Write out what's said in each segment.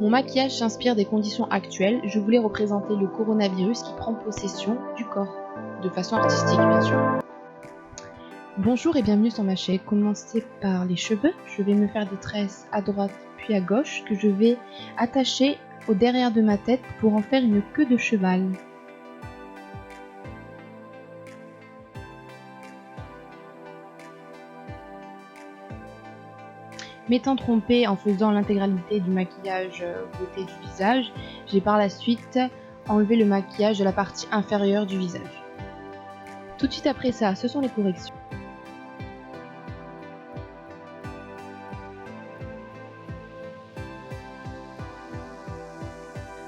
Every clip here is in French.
Mon maquillage s'inspire des conditions actuelles, je voulais représenter le coronavirus qui prend possession du corps, de façon artistique bien sûr. Bonjour et bienvenue sur ma chaîne. Commencez par les cheveux, je vais me faire des tresses à droite puis à gauche que je vais attacher au derrière de ma tête pour en faire une queue de cheval. M'étant trompée en faisant l'intégralité du maquillage beauté du visage, j'ai par la suite enlevé le maquillage de la partie inférieure du visage. Tout de suite après ça, ce sont les corrections.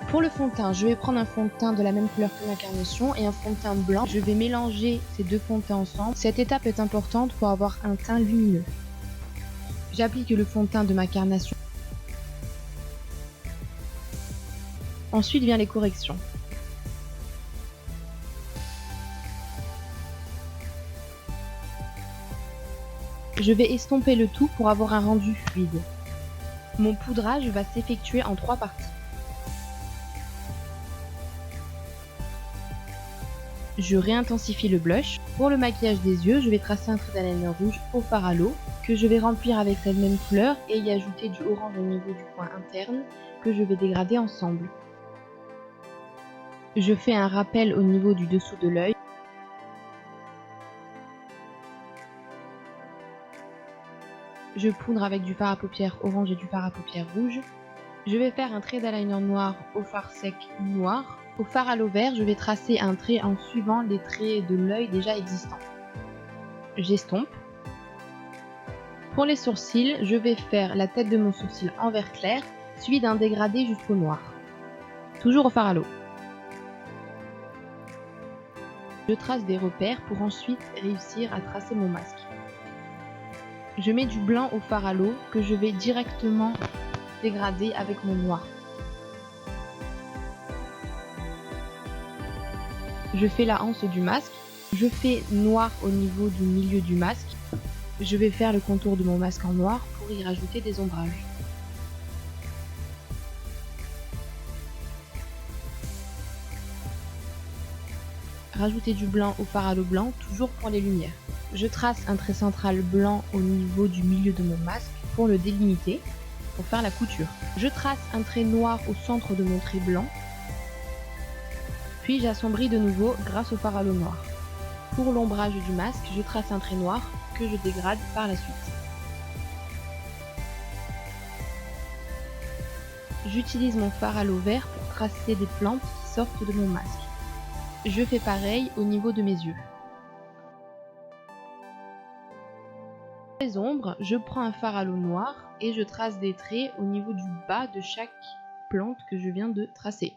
Pour le fond de teint, je vais prendre un fond de teint de la même couleur que ma carnation et un fond de teint blanc. Je vais mélanger ces deux fonds de teint ensemble. Cette étape est importante pour avoir un teint lumineux. J'applique le fond de teint de ma carnation. Ensuite vient les corrections. Je vais estomper le tout pour avoir un rendu fluide. Mon poudrage va s'effectuer en 3 parties. Je réintensifie le blush. Pour le maquillage des yeux, je vais tracer un trait d'eyeliner rouge au fard à l'eau que je vais remplir avec cette même couleur et y ajouter du orange au niveau du coin interne que je vais dégrader ensemble. Je fais un rappel au niveau du dessous de l'œil. Je poudre avec du fard à paupières orange et du fard à paupières rouge. Je vais faire un trait d'eyeliner noir au fard sec noir. Au fard à l'eau vert, je vais tracer un trait en suivant les traits de l'œil déjà existants. J'estompe. Pour les sourcils, je vais faire la tête de mon sourcil en vert clair, suivi d'un dégradé jusqu'au noir. Toujours au fard à l'eau. Je trace des repères pour ensuite réussir à tracer mon masque. Je mets du blanc au fard à l'eau que je vais directement dégrader avec mon noir. Je fais la anse du masque. Je fais noir au niveau du milieu du masque. Je vais faire le contour de mon masque en noir pour y rajouter des ombrages. Rajouter du blanc au fard à l'eau blanc, toujours pour les lumières. Je trace un trait central blanc au niveau du milieu de mon masque pour le délimiter, pour faire la couture. Je trace un trait noir au centre de mon trait blanc, puis j'assombris de nouveau grâce au fard à l'eau noir. Pour l'ombrage du masque, je trace un trait noir que je dégrade par la suite. J'utilise mon fard à l'eau vert pour tracer des plantes qui sortent de mon masque. Je fais pareil au niveau de mes yeux. Pour les ombres, je prends un fard à l'eau noir et je trace des traits au niveau du bas de chaque plante que je viens de tracer.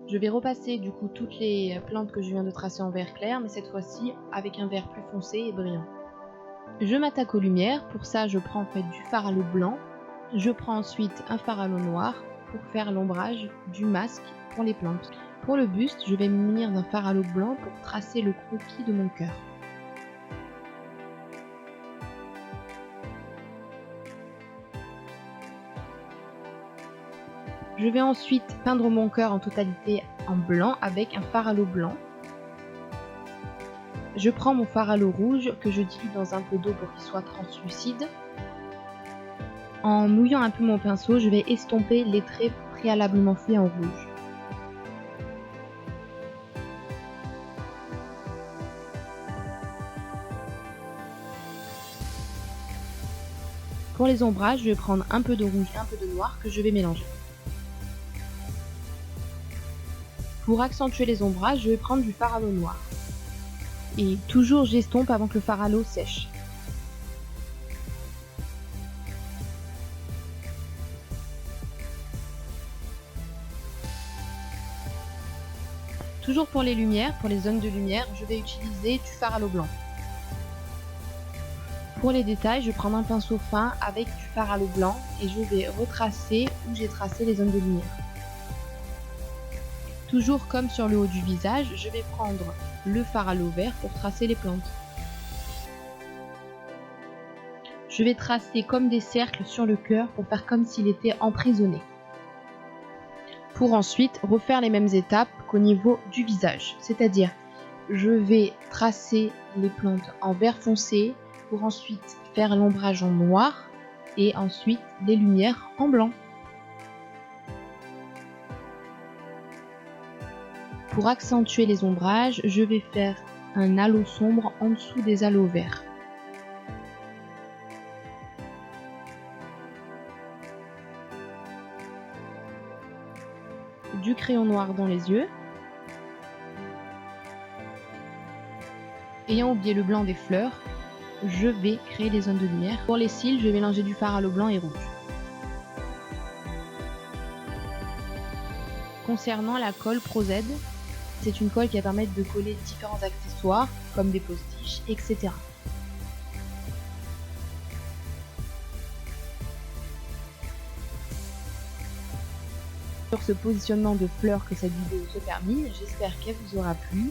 Je vais repasser du coup toutes les plantes que je viens de tracer en vert clair, mais cette fois-ci avec un vert plus foncé et brillant. Je m'attaque aux lumières, pour ça je prends en fait du fard à l'eau blanc. Je prends ensuite un fard à l'eau noir pour faire l'ombrage du masque pour les plantes. Pour le buste, je vais me munir d'un fard à l'eau blanc pour tracer le croquis de mon cœur. Je vais ensuite peindre mon cœur en totalité en blanc avec un fard à l'eau blanc. Je prends mon fard à l'eau rouge que je dilue dans un peu d'eau pour qu'il soit translucide. En mouillant un peu mon pinceau, je vais estomper les traits préalablement faits en rouge. Pour les ombrages, je vais prendre un peu de rouge et un peu de noir que je vais mélanger. Pour accentuer les ombrages, je vais prendre du fard à l'eau noir. Et toujours j'estompe avant que le fard à l'eau sèche. Toujours pour les lumières, pour les zones de lumière, je vais utiliser du fard à l'eau blanc. Pour les détails, je vais prendre un pinceau fin avec du fard à l'eau blanc et je vais retracer où j'ai tracé les zones de lumière. Toujours comme sur le haut du visage, je vais prendre le fard à l'eau vert pour tracer les plantes. Je vais tracer comme des cercles sur le cœur pour faire comme s'il était emprisonné. Pour ensuite refaire les mêmes étapes qu'au niveau du visage, c'est-à-dire je vais tracer les plantes en vert foncé pour ensuite faire l'ombrage en noir et ensuite les lumières en blanc. Pour accentuer les ombrages, je vais faire un halo sombre en dessous des halos verts. Du crayon noir dans les yeux. Ayant oublié le blanc des fleurs, je vais créer les zones de lumière. Pour les cils, je vais mélanger du fard halo blanc et rouge. Concernant la colle ProZ, c'est une colle qui va permettre de coller différents accessoires comme des postiches, etc. Sur ce positionnement de fleurs que cette vidéo se termine, j'espère qu'elle vous aura plu.